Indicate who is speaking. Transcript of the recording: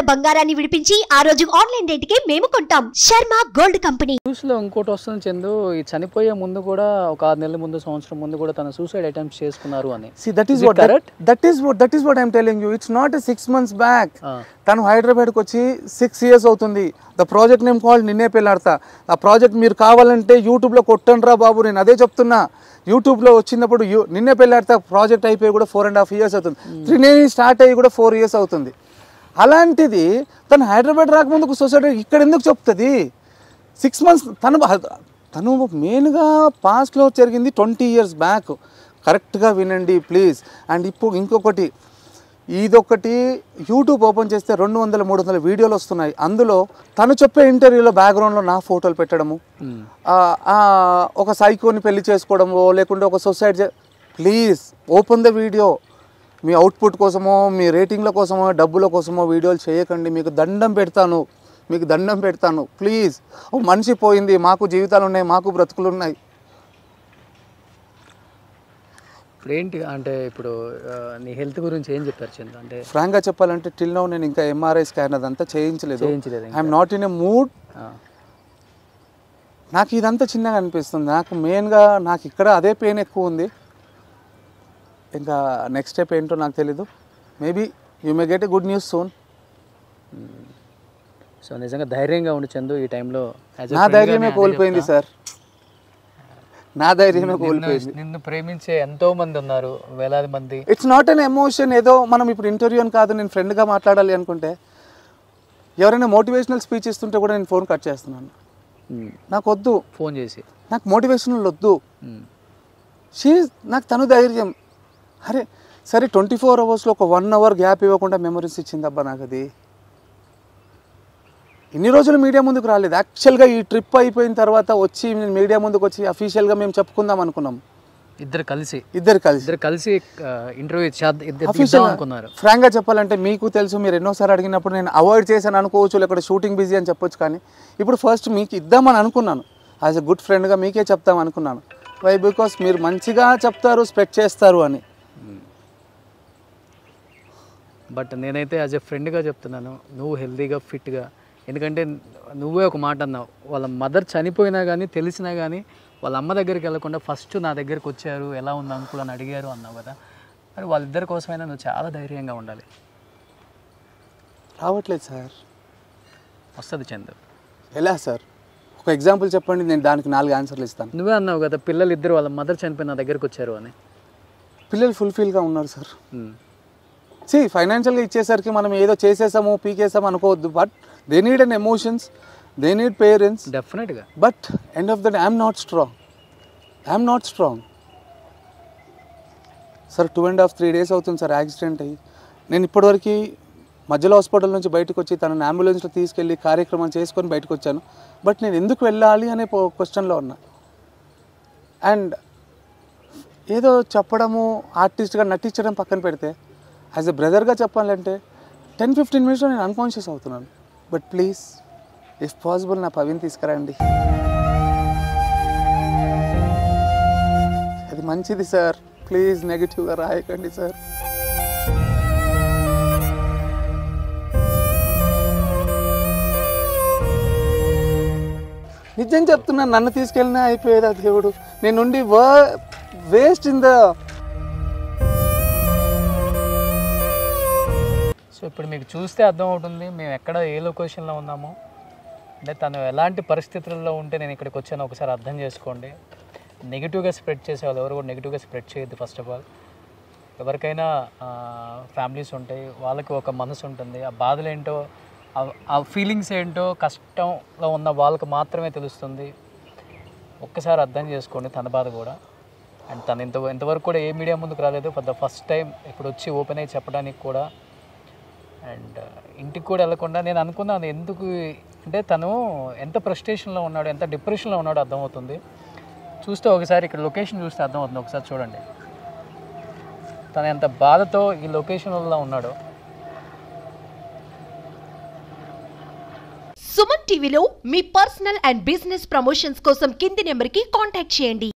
Speaker 1: బంగారాన్ని విడిపించి ఆ రోజు ఆన్లైన్ రేటుకే మేము కొంటాం. Sharma gold company.
Speaker 2: న్యూస్ లో ఇంకోటి వస్తుంది చందు, ఈ చనిపోయే ముందు కూడా ఒక 6 నెలల ముందు సంవత్సరం ముందు కూడా తన సూసైడ్ అటెంప్ట్స్ చేసుకున్నారు అని.
Speaker 3: See, that is what I'm telling you. It's not a 6 months back. తను హైదరాబాద్కి వచ్చి 6 years అవుతుంది. ద ప్రాజెక్ట్ నేమ్ కాల్డ్ నిన్నే పెళ్ళాడతా. ఆ ప్రాజెక్ట్ మీరు కావాలంటే యూట్యూబ్లో కొట్టండి రా బాబు, నేను అదే చెప్తున్నా. యూట్యూబ్లో వచ్చినప్పుడు నిన్నే పెళ్ళాడతా ప్రాజెక్ట్ అయిపోయి కూడా 4.5 years అవుతుంది. 3 స్టార్ట్ అయ్యి కూడా 4 years అవుతుంది. అలాంటిది తను హైదరాబాద్ రాకముందుకు సొసైటీ ఇక్కడ ఎందుకు చెప్తుంది? 6 months తను మెయిన్గా పాస్ట్లో జరిగింది 20 years బ్యాక్. కరెక్ట్గా వినండి ప్లీజ్. అండ్ ఇప్పుడు ఇంకొకటి, ఇదొకటి యూట్యూబ్ ఓపెన్ చేస్తే 200-300 వీడియోలు వస్తున్నాయి. అందులో తను చెప్పే ఇంటర్వ్యూలో బ్యాక్గ్రౌండ్లో నా ఫోటోలు పెట్టడము, ఒక సైకోని పెళ్లి చేసుకోవడమో లేకుంటే ఒక society. Please open the video. Me output కోసమో మీ రేటింగ్ల కోసమో డబ్బుల కోసమో వీడియోలు చేయకండి. మీకు దండం పెడతాను ప్లీజ్. ఓ మనిషి పోయింది, మాకు జీవితాలు ఉన్నాయి, మాకు బ్రతుకులు ఉన్నాయి.
Speaker 2: ఇప్పుడు ఏంటి అంటే ఇప్పుడు నీ హెల్త్ గురించి ఏం చెప్పారు చంద్ర? అంటే
Speaker 3: ఫ్రాంక్గా చెప్పాలంటే టిల్ నౌ నేను ఇంకా ఎంఆర్ఐ స్కాన్ అదంతా చేయించలేదు. I'm not in a mood. నాకు ఇదంతా చిన్నగా అనిపిస్తుంది. నాకు మెయిన్గా నాకు ఇక్కడ అదే పెయిన్ ఎక్కువ ఉంది. ఇంకా నెక్స్ట్ స్టెప్ ఏంటో నాకు తెలీదు. Maybe you may get a good news soon.
Speaker 2: So నిజంగా ధైర్యంగా ఉండి చందు ఈ టైంలో.
Speaker 3: నా ధైర్యమే కోల్పోయింది సార్, నా ధైర్యమే కోల్పోయింది.
Speaker 2: నిన్ను ప్రేమించే ఎంతో మంది ఉన్నారు, వేలాది మంది.
Speaker 3: It's not an emotion. ఏదో మనం ఇప్పుడు ఇంటర్వ్యూ అని కాదు, నేను ఫ్రెండ్గా మాట్లాడాలి అనుకుంటే ఎవరైనా మోటివేషనల్ స్పీచ్ ఇస్తుంటే కూడా నేను ఫోన్ కట్ చేస్తున్నాను. నాకు వద్దు,
Speaker 2: ఫోన్ చేసి
Speaker 3: నాకు మోటివేషనల్ వద్దు. నాకు తను ధైర్యం. అరే సరే 24 hours ఒక 1 hour గ్యాప్ ఇవ్వకుండా మెమరీస్ ఇచ్చిందబ్బా నాకు. అది ఇన్ని రోజులు మీడియా ముందుకు రాలేదు. యాక్చువల్గా ఈ ట్రిప్ అయిపోయిన తర్వాత వచ్చి నేను మీడియా ముందుకు వచ్చి అఫీషియల్గా మేము చెప్పుకుందాం అనుకున్నాం. ఇద్దరు కలిసి ఇంటర్వ్యూ అనుకున్నారు. ఫ్రాంక్గా చెప్పాలంటే మీకు తెలుసు, మీరు ఎన్నోసార్లు అడిగినప్పుడు నేను అవాయిడ్ చేశాను అనుకోవచ్చు, లేకపోతే షూటింగ్ బిజీ అని చెప్పొచ్చు. కానీ ఇప్పుడు ఫస్ట్ మీకు ఇద్దామని అనుకున్నాను. యాజ్ ఎ గుడ్ ఫ్రెండ్గా మీకే చెప్తాం అనుకున్నాను. వై? బికాస్ మీరు మంచిగా చెప్తారు, స్ప్రెడ్ చేస్తారు అని.
Speaker 2: బట్ నేనైతే యాజ్ ఎ ఫ్రెండ్గా చెప్తున్నాను, నువ్వు హెల్తీగా ఫిట్గా. ఎందుకంటే నువ్వే ఒక మాట అన్నావు, వాళ్ళ మదర్ చనిపోయినా కానీ తెలిసినా కానీ వాళ్ళ అమ్మ దగ్గరికి వెళ్ళకుండా ఫస్ట్ నా దగ్గరికి వచ్చారు, ఎలా ఉంది అంకుల్ అని అడిగారు అన్నావు కదా. మరి వాళ్ళిద్దరి కోసమైనా నువ్వు చాలా ధైర్యంగా ఉండాలి.
Speaker 3: రావట్లేదు సార్.
Speaker 2: వస్తుంది చందు.
Speaker 3: ఎలా సార్? ఒక ఎగ్జాంపుల్ చెప్పండి, నేను దానికి 4 ఆన్సర్లు ఇస్తాను.
Speaker 2: నువ్వే అన్నావు కదా పిల్లలు ఇద్దరు వాళ్ళ మదర్ చనిపోయి నా దగ్గరికి వచ్చారు అని.
Speaker 3: పిల్లలు ఫుల్ఫిల్గా ఉన్నారు సార్. ఫైనాన్షియల్గా ఇచ్చేసరికి మనం ఏదో చేసేసాము పీకేసాము అనుకోవద్దు. But they need an emotions, they need parents
Speaker 2: డెఫినెట్గా.
Speaker 3: But end of the day I'm not strong sir. 2.5-3 days అవుతుంది సార్ యాక్సిడెంట్ అయ్యి. నేను ఇప్పటివరకు మధ్యలో హాస్పిటల్ నుంచి బయటకు వచ్చి తనని అంబులెన్స్లో తీసుకెళ్ళి కార్యక్రమం చేసుకొని బయటకు వచ్చాను. బట్ నేను ఎందుకు వెళ్ళాలి అనే క్వశ్చన్లో ఉన్నా. అండ్ ఏదో చెప్పడము, ఆర్టిస్ట్గా నటించడం పక్కన పెడితే యాజ్ ఎ బ్రదర్గా చెప్పాలంటే 10-15 minutes నేను అన్కాన్షియస్ అవుతున్నాను. బట్ ప్లీజ్ ఇఫ్ పాసిబుల్ నా పవిని తీసుకురండి. అది మంచిది సార్. ప్లీజ్ నెగిటివ్గా రాయకండి సార్. నిజం చెప్తున్నాను, నన్ను తీసుకెళ్ళినా అయిపోయేది ఆ దేవుడు. నేనుండి వేస్ట్ ఇన్ ద.
Speaker 2: సో ఇప్పుడు మీకు చూస్తే అర్థం అవుతుంది మేము ఎక్కడ ఏ లొకేషన్లో ఉన్నామో. అంటే తను ఎలాంటి పరిస్థితుల్లో ఉంటే నేను ఇక్కడికి వచ్చానో ఒకసారి అర్థం చేసుకోండి. నెగిటివ్గా స్ప్రెడ్ చేసేవాళ్ళు ఎవరు కూడా నెగిటివ్గా స్ప్రెడ్ చేయొద్దు. ఫస్ట్ ఆఫ్ ఆల్ ఎవరికైనా ఫ్యామిలీస్ ఉంటాయి, వాళ్ళకి ఒక మనసు ఉంటుంది. ఆ బాధలు ఏంటో, ఆ ఫీలింగ్స్ ఏంటో కష్టంలో ఉన్న వాళ్ళకి మాత్రమే తెలుస్తుంది. ఒక్కసారి అర్థం చేసుకోండి తన బాధ కూడా. అండ్ తను ఇంతవరకు కూడా ఏ మీడియా ముందుకు రాలేదు. ఫర్ ద ఫస్ట్ టైం ఇప్పుడు వచ్చి ఓపెన్ అయ్యి చెప్పడానికి కూడా. అండ్ ఇంటికి కూడా వెళ్ళకుండా నేను అనుకున్నాను ఎందుకు అంటే తను ఎంత ఫ్రస్ట్రేషన్లో ఉన్నాడో, ఎంత డిప్రెషన్లో ఉన్నాడో అర్థమవుతుంది. చూస్తే ఒకసారి ఇక్కడ లొకేషన్ చూస్తే అర్థమవుతుంది. ఒకసారి చూడండి తను ఎంత బాధతో ఈ లొకేషన్లో ఉన్నాడో.
Speaker 1: సుమన్ టీవీలో మీ పర్సనల్ అండ్ బిజినెస్ ప్రమోషన్స్ కోసం కింది నెంబర్కి కాంటాక్ట్ చేయండి.